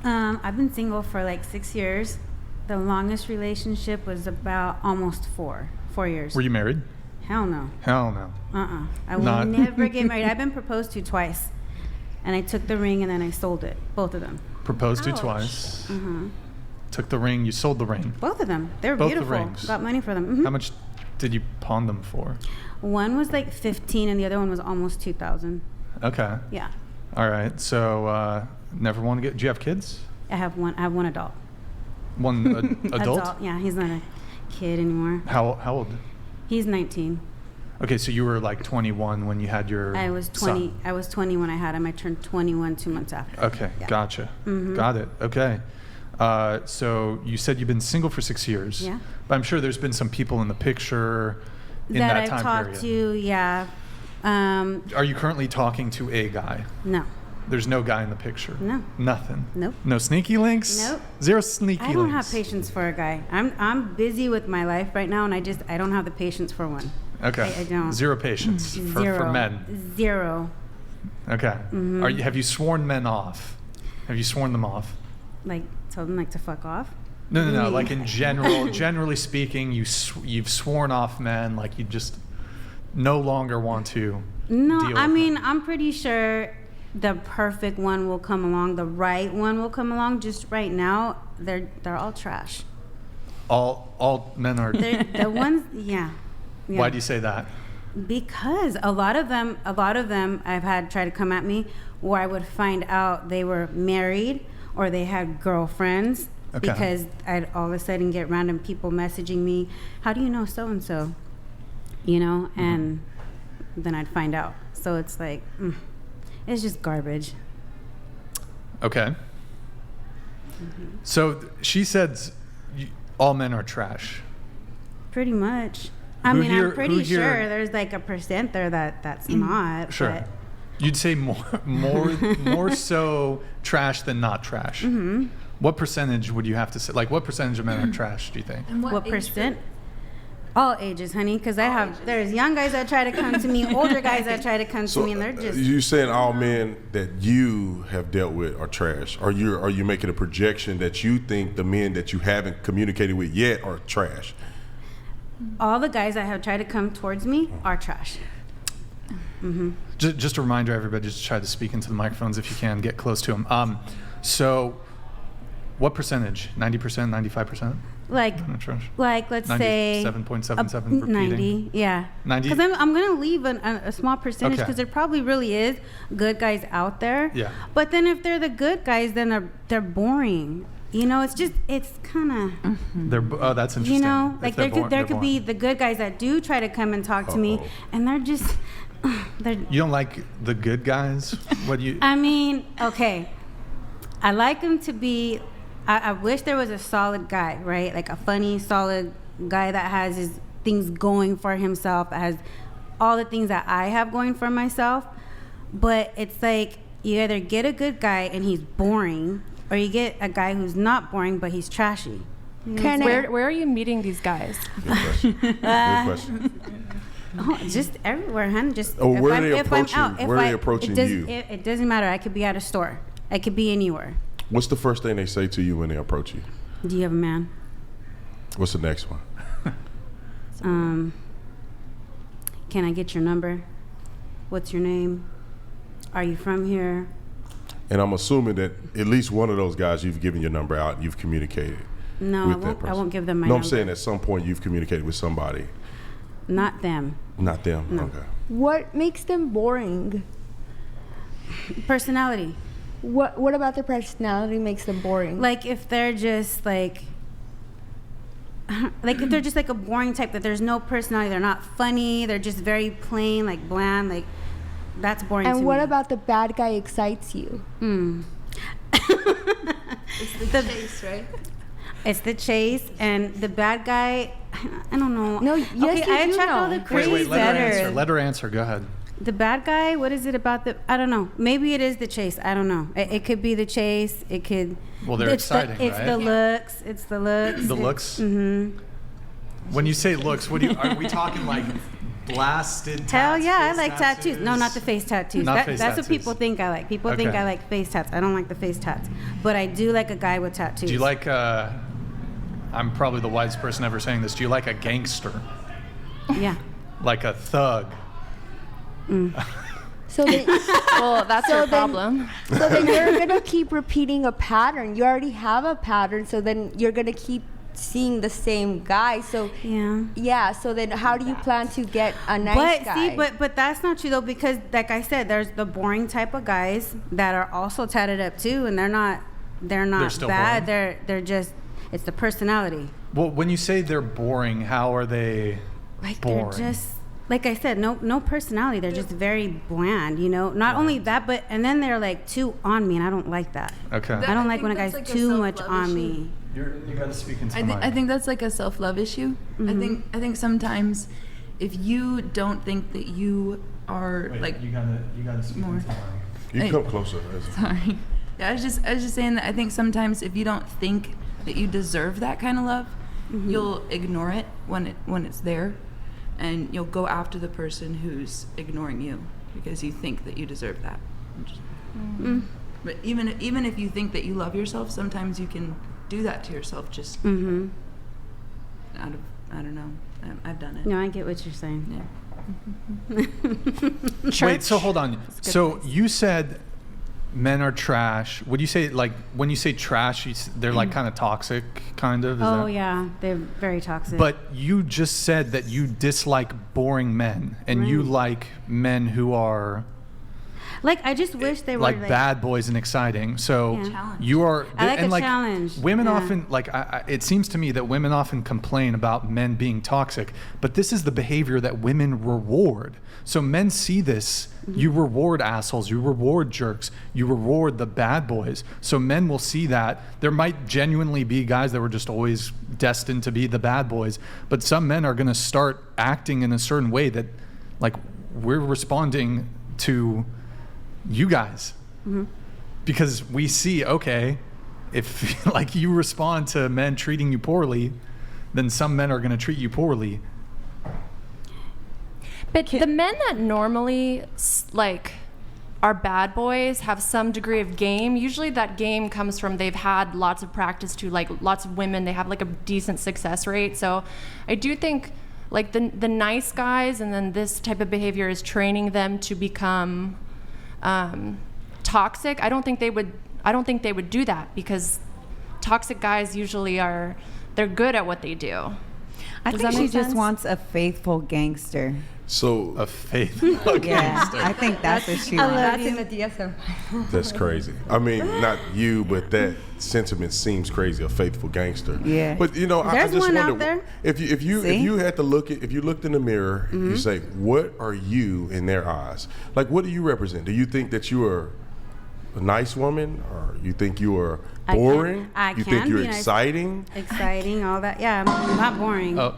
I've been single for like 6 years. The longest relationship was about almost 4 years. Were you married? Hell no. Hell no. I will never get married. I've been proposed to twice. And I took the ring and then I sold it. Both of them. Proposed to twice. Took the ring. You sold the ring. Both of them. They were Both beautiful. the rings. Got money for them. How much did you pawn them for? One was like 15 and the other one was almost 2,000. Okay. Yeah. All right. So never want to get. Do you have kids? I have one adult. One adult? Yeah, he's not a kid anymore. How old? He's 19. Okay, so you were like 21 when you had your I was 20. son. I was 20 when I had him. I turned 21 2 months after. Okay, Yeah. gotcha. Got it. Okay. So you said you've been single for 6 years. Yeah. But I'm sure there's been some people in the picture in that that I've time talked period. to, yeah. Are you currently talking to a guy? No. There's no guy in the picture? No. Nothing? Nope. No sneaky links? Nope. Zero sneaky links? I don't have patience for a guy. I'm busy with my life right now, and I don't have the patience for one. Okay. I don't. Zero patience for Zero. men? Zero. Okay. Have you sworn men off? Have you sworn them off? Like, told them like to fuck off? No. Like in general, generally speaking, you've sworn off men. Like you just no longer want to. No, deal I with mean, them. I'm pretty sure the perfect one will come along. The right one will come along. Just right now, they're all trash. All men are. They're the ones, yeah. Why do you say that? Because a lot of them I've had try to come at me where I would find out they were married or they had girlfriends. Okay. Because I'd all of a sudden get random people messaging me, how do you know so-and-so? You know, and then I'd find out. So it's like, it's just garbage. Okay. So she said all men are trash. Pretty much. I Who mean, here- I'm pretty who here- sure there's like a percent there that's not. Sure. But You'd say more so trash than not trash. What percentage would you have to say? Like, what percentage of men are trash, do you think? And what age percent? group? All ages, honey, because there's young guys that try to come to me, older guys that try to come to me, and they're just. You saying all men that you have dealt with are trash? Are you making a projection that you think the men that you haven't communicated with yet are trash? All the guys that have tried to come towards me are trash. Just a reminder, everybody, just try to speak into the microphones if you can, get close to them. So, what percentage? 90%, 95%? Like let's say 97.77 for 90, cheating? yeah. 90? Because I'm gonna leave a small percentage because there probably really is good guys out there. Yeah. But then if they're the good guys, then they're boring. You know, it's kind of. That's interesting. You know, If like they're there could be boring. the good guys that do try to come and talk to me, and they're just. You don't like the good guys? What do you? I mean, okay. I like them to be. I wish there was a solid guy, right? Like a funny, solid guy that has his things going for himself, that has all the things that I have going for myself. But it's like you either get a good guy and he's boring, or you get a guy who's not boring but he's trashy. Where are you meeting these guys? Good question. Good question. Oh, just everywhere, hun. Just where are they if I'm approaching? out, if Where are they I- approaching you? It doesn't matter. I could be at a store. I could be anywhere. What's the first thing they say to you when they approach you? Do you have a man? What's the next one? Can I get your number? What's your name? Are you from here? And I'm assuming that at least one of those guys you've given your number out and you've communicated No, with I that won't. person. I won't give them my No, number. I'm saying at some point you've communicated with somebody. Not them. Not them. No. Okay. What makes them boring? Personality. What about their personality makes them boring? Like if they're just like if they're just like a boring type, that there's no personality, they're not funny, they're just very plain, like bland, like that's boring to me. and what about the bad guy excites you? It's the chase, right? It's the chase, and the bad guy, I don't know. No, yes, okay, you I do checked all know. the crazy Wait, let her answer. better. Let her answer. Go ahead. The bad guy, what is it about the, I don't know. Maybe it is the chase. I don't know. It could be the chase. It could. Well, they're exciting, It's right? the looks. It's the looks. The looks? Mm-hmm. When you say looks, are we talking like blasted Hell tats, yeah, I face like tattoos. No, not the face tattoos. Not face that's tattoos. what people think I like. People think Okay. I like face tats. I don't like the face tats. But I do like a guy with tattoos. Do you like, I'm probably the wisest person ever saying this, do you like a gangster? Yeah. Like a thug? So then, Well, that's So your then- problem. so then you're gonna keep repeating a pattern. You already have a pattern, so then you're gonna keep seeing the same guy. So Yeah. so then how do you plan to get a nice But guy? see, but that's not true though, because like I said, there's the boring type of guys that are also tatted up too, and they're not still bad. boring? They're just, it's the personality. Well, when you say they're boring, how are they Like boring? they're just, like I said, no personality. They're just very bland, you know. Not only that, but and then they're like too on me, and I don't like that. Okay. I don't I like when a think guy's that's like a too much self-love on issue. me. You got to speak into the mic. I think that's like a self-love issue. Mm-hmm. I think sometimes if you don't think that you are Wait, like you gotta speak more. into the mic. You Hey. come closer. sorry. Yeah, I was just saying that I think sometimes if you don't think that you deserve that kind of love, you'll ignore it when it's there, and you'll go after the person who's ignoring you because you think that you deserve that. But even if you think that you love yourself, sometimes you can do that to yourself just Mm-hmm. out of, I don't know. I've done it. No, I get what you're saying. Yeah. Wait, so hold on. So you said men are trash. Would you say, like, when you say trash, they're like kind of toxic, kind of? Is Oh that- yeah, they're very toxic. But you just said that you dislike boring men, and you Right. like men who are like, I just wish they were like bad boys and exciting. So Yeah. Challenge. you are, I like and a challenge. Women Yeah. often like. It seems to me that women often complain about men being toxic, but this is the behavior that women reward. So men see this. Mm-hmm. You reward assholes. You reward jerks. You reward the bad boys. So men will see that. There might genuinely be guys that were just always destined to be the bad boys, but some men are going to start acting in a certain way that, like, we're responding to you guys because we see, okay, if like you respond to men treating you poorly, then some men are going to treat you poorly. But the men that normally like are bad boys have some degree of game. Usually that game comes from they've had lots of practice to like lots of women. They have like a decent success rate. So I do think like the nice guys and then this type of behavior is training them to become toxic. I don't think they would do that because toxic guys usually they're good at what they do. I Does think that she make just sense? wants a faithful gangster. So A faithful Yeah, I think that's what she I love wants. That's in the DSM. that's crazy. I mean, not you, but that sentiment seems crazy. A faithful gangster. Yeah. But you know, I There's just one wonder out there. if See? you had to if you looked in the mirror, you say, what are you in their eyes? Like, what do you represent? Do you think that you are a nice woman, or you think you are I can- boring? I you can think you're be nice. exciting? exciting, all that. Yeah, I'm not boring. Oh,